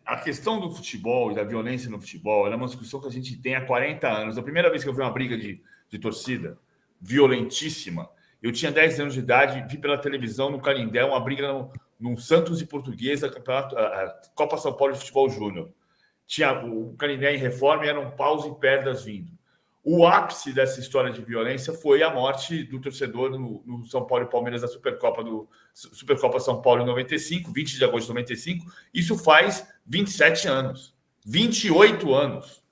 A questão do futebol e da violência no futebol é uma discussão que a gente tem há 40 anos. A primeira vez que eu vi uma briga de torcida violentíssima, eu tinha 10 anos de idade, vi pela televisão no Canindé uma briga no Santos e Portuguesa, a Copa São Paulo de Futebol Júnior. Tinha o Canindé em reforma e eram paus e perdas vindo. O ápice dessa história de violência foi a morte do torcedor no São Paulo e Palmeiras da Supercopa São Paulo em 95, 20 de agosto de 95. Isso faz 27 anos. 28 anos.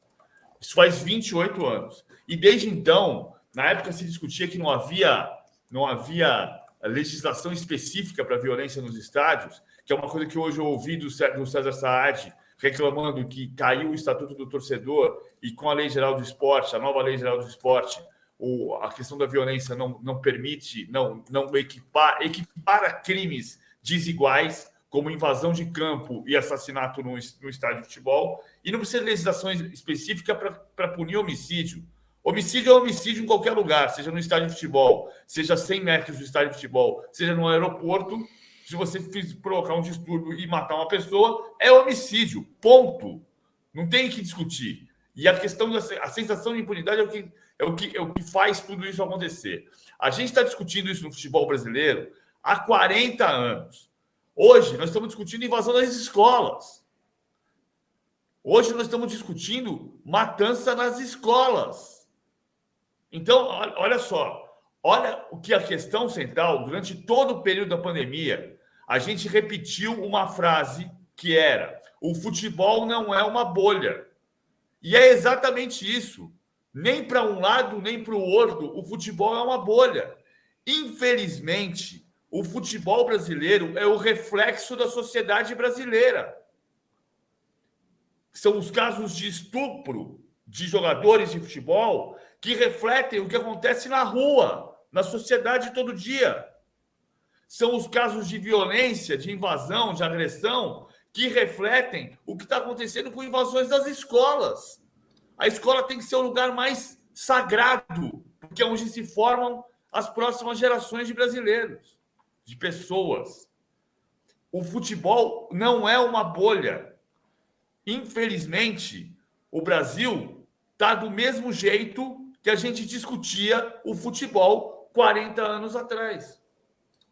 Isso faz 28 anos. E desde então, na época se discutia que não havia legislação específica para violência nos estádios, que é uma coisa que hoje eu ouvi do César Saad, reclamando que caiu o Estatuto do Torcedor e com a Lei Geral do Esporte, a nova Lei Geral do Esporte, a questão da violência não permite, não equipara crimes desiguais, como invasão de campo e assassinato no estádio de futebol, e não precisa de legislação específica para punir homicídio. Homicídio é homicídio em qualquer lugar, seja no estádio de futebol, seja a 100 metros do estádio de futebol, seja no aeroporto. Se você provocar um distúrbio e matar uma pessoa, é homicídio, ponto. Não tem que discutir. E a questão da sensação de impunidade é o que faz tudo isso acontecer. A gente está discutindo isso no futebol brasileiro há 40 anos. Hoje, nós estamos discutindo invasão das escolas. Hoje, nós estamos discutindo matança nas escolas. Então, olha só. Olha o que a questão central, durante todo o período da pandemia, a gente repetiu uma frase que era: o futebol não é uma bolha. E é exatamente isso. Nem para um lado, nem para o outro, o futebol é uma bolha. Infelizmente, o futebol brasileiro é o reflexo da sociedade brasileira. São os casos de estupro de jogadores de futebol que refletem o que acontece na rua, na sociedade todo dia. São os casos de violência, de invasão, de agressão, que refletem o que está acontecendo com invasões das escolas. A escola tem que ser o lugar mais sagrado, porque é onde se formam as próximas gerações de brasileiros, de pessoas. O futebol não é uma bolha. Infelizmente, o Brasil está do mesmo jeito que a gente discutia o futebol 40 anos atrás.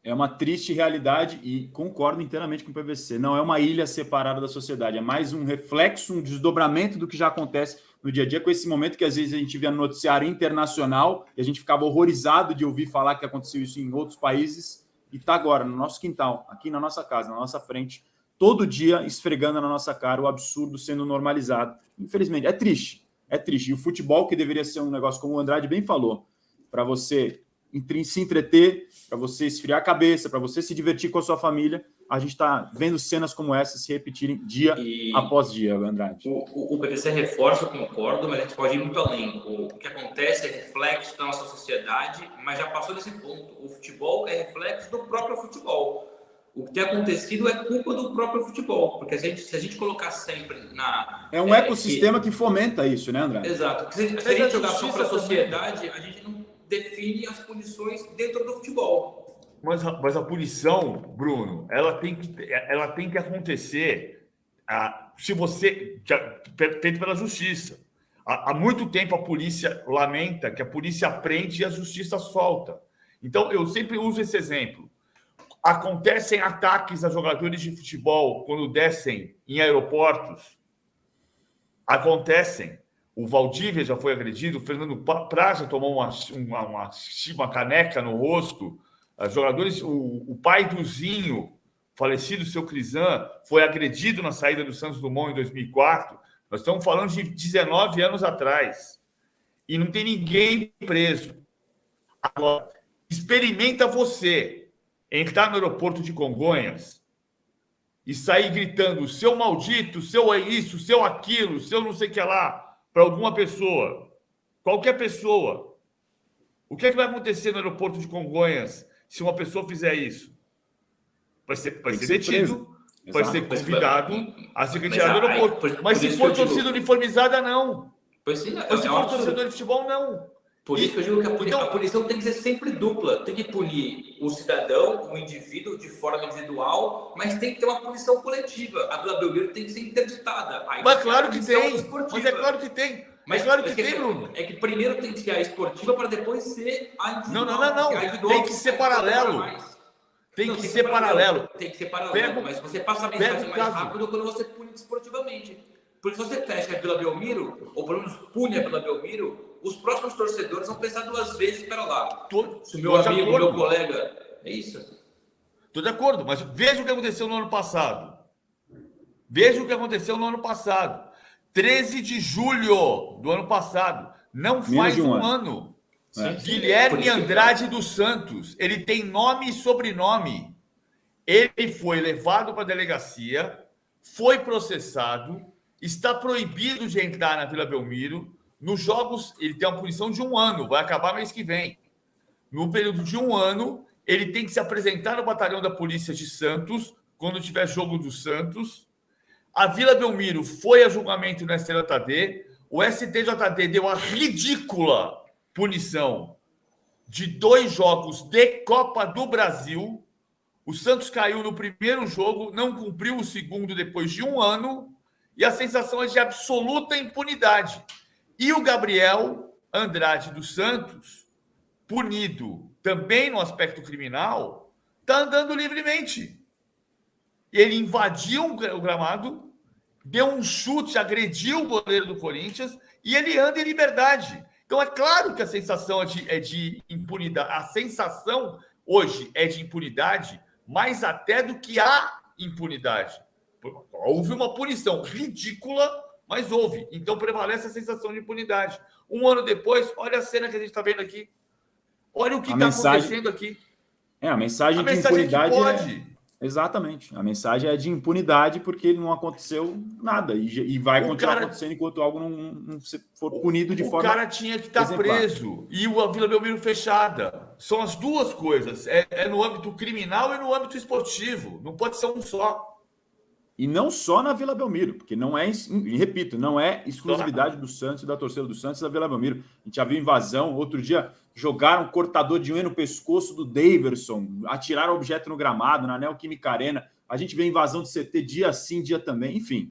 É uma triste realidade e concordo inteiramente com o PVC. Não é uma ilha separada da sociedade, é mais um reflexo, um desdobramento do que já acontece no dia a dia, com esse momento que às vezes a gente via no noticiário internacional e a gente ficava horrorizado de ouvir falar que aconteceu isso em outros países, e está agora no nosso quintal, aqui na nossa casa, na nossa frente, todo dia esfregando na nossa cara o absurdo sendo normalizado. Infelizmente, é triste. É triste. E o futebol, que deveria ser um negócio, como o Andrade bem falou, para você se entreter, para você esfriar a cabeça, para você se divertir com a sua família, a gente está vendo cenas como essa se repetirem dia após dia, Andrade. O PVC reforça, eu concordo, mas a gente pode ir muito além. O que acontece é reflexo da nossa sociedade, mas já passou desse ponto. O futebol é reflexo do próprio futebol. O que tem acontecido é culpa do próprio futebol, porque se a gente colocar sempre na... É um ecossistema que fomenta isso, né, André? Exato. Se a gente jogar só para a sociedade, a gente não define as punições dentro do futebol. Mas a punição, Bruno, ela tem que acontecer se você feito pela justiça. Há muito tempo a polícia lamenta que a polícia prende e a justiça solta. Então, eu sempre uso esse exemplo. Acontecem ataques a jogadores de futebol quando descem em aeroportos. Acontecem. O Valdívia já foi agredido, o Fernando Praz já tomou uma caneca no rosto. Jogadores, o pai do Zinho, falecido, seu Crisan, foi agredido na saída do Santos Dumont em 2004. Nós estamos falando de 19 anos atrás. E não tem ninguém preso. Agora, experimenta você entrar no aeroporto de Congonhas e sair gritando seu maldito, seu é isso, seu aquilo, seu não sei o que lá, para alguma pessoa, qualquer pessoa. O que é que vai acontecer no aeroporto de Congonhas se uma pessoa fizer isso? Vai ser detido, vai ser convidado a se retirar do aeroporto. Mas se for torcida uniformizada, não. Pois sim, mas se for torcedor de futebol, não. Por isso que eu digo que Então, a punição tem que ser sempre dupla. Tem que punir o cidadão, o indivíduo, de forma individual, mas tem que ter uma punição coletiva. A Vila Belmiro tem que ser interditada. Aí mas tem a claro que punição tem. esportiva. Mas é claro que tem. Mas É claro que tem, Bruno. É que primeiro tem que ser a esportiva para depois ser a individual. Não. A individual Tem que ser paralelo. Tem que ser paralelo. Tem que ser paralelo. Mas você passa a mensagem mais rápido quando você pune desportivamente. Porque se você fecha a Vila Belmiro, ou pelo menos pune a Vila Belmiro, os próximos torcedores vão pensar 2 vezes para lá. Se o meu amigo, meu colega... É isso. Estou de acordo, mas veja o que aconteceu no ano passado. 13 de julho do ano passado. Não faz um ano. Guilherme Andrade dos Santos. Ele tem nome e sobrenome. Ele foi levado para a delegacia, foi processado, está proibido de entrar na Vila Belmiro. Nos jogos, ele tem uma punição de 1 ano, vai acabar mês que vem. No período de 1 ano, ele tem que se apresentar no batalhão da Polícia de Santos, quando tiver jogo do Santos. A Vila Belmiro foi a julgamento no STJD. O STJD deu a ridícula punição de 2 jogos de Copa do Brasil. O Santos caiu no primeiro jogo, não cumpriu o segundo depois de 1 ano, e a sensação é de absoluta impunidade. E o Gabriel Andrade dos Santos, punido também no aspecto criminal, está andando livremente. Ele invadiu o gramado, deu um chute, agrediu o goleiro do Corinthians e ele anda em liberdade. Então, é claro que a sensação é de impunidade. A sensação hoje é de impunidade, mais até do que a impunidade. Houve uma punição ridícula, mas houve. Então, prevalece a sensação de impunidade. 1 ano depois, olha a cena que a gente está vendo aqui. Olha o que está acontecendo aqui. A mensagem de impunidade exatamente. A mensagem é de impunidade porque não aconteceu nada. E vai continuar acontecendo enquanto algo não for punido de forma. O cara tinha que estar preso. E a Vila Belmiro fechada. São as duas coisas. É no âmbito criminal e no âmbito esportivo. Não pode ser um só. E não só na Vila Belmiro, porque não é, repito, não é exclusividade do Santos e da torcida do Santos e da Vila Belmiro. A gente já viu invasão. Outro dia jogaram um cortador de unha no pescoço do Daverson, atiraram objeto no gramado, na Neoquímica Arena. A gente vê invasão de CT dia sim, dia também, enfim.